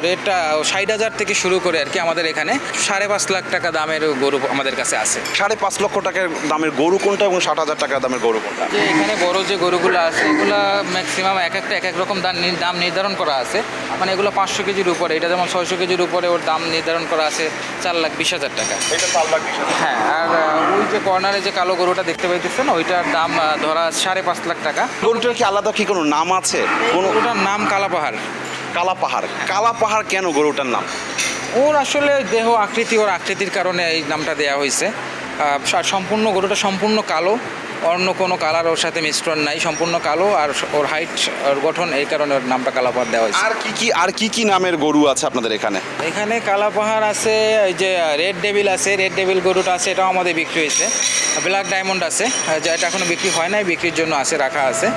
রেটটা 60,000 থেকে শুরু করে আর কি আমাদের এখানে 5.5 লাখ টাকা দামের গরু আমাদের কাছে আছে। 5.5 লক্ষ টাকার দামের গরু কোনটা এবং 60,000 টাকা দামের গরু কোনটা? যে এখানে বড় যে গরুগুলো আছে এগুলো ম্যাক্সিমাম এক এক রকম দাম নির্ধারণ করা আছে, মানে এগুলো 500 কেজির উপরে, এটা যেমন 600 কেজির উপরে ওর দাম নির্ধারণ করা আছে 4,20,000 টাকা। এটা 4,20,000। হ্যাঁ, আর ওই যে কর্নারে যে কালো গরুটা দেখতে পাইতেছেন ওইটার দাম ধরা 5.5 লাখ টাকা। গরুটার কি আলাদা কি কোনো নাম আছে? কোনো গরুটার নাম কালাপাহাড়। কালাপাহাড়। কালাপাহাড় কেন গরুটার নাম? ওর আসলে দেহ আকৃতি, ওর আকৃতির কারণে এই নামটা দেওয়া হয়েছে। সম্পূর্ণ গরুটা সম্পূর্ণ কালো, অন্য কোনো কালার ওর সাথে মিশ্রণ নাই, সম্পূর্ণ কালো, আর ওর হাইট ওর গঠন, এই কারণে ওর নামটা কালাপাহাড় দেওয়া হয়েছে। আর কি নামের গরু আছে আপনাদের এখানে? এখানে কালাপাহাড় আছে, এই যে রেড ডেভিল আছে, রেড ডেভিল গরুটা আছে, এটাও আমাদের বিক্রি হয়েছে। ব্ল্যাক ডায়মন্ড আছে, যেটা এখনো বিক্রি হয় নাই, বিক্রির জন্য আছে, রাখা আছে।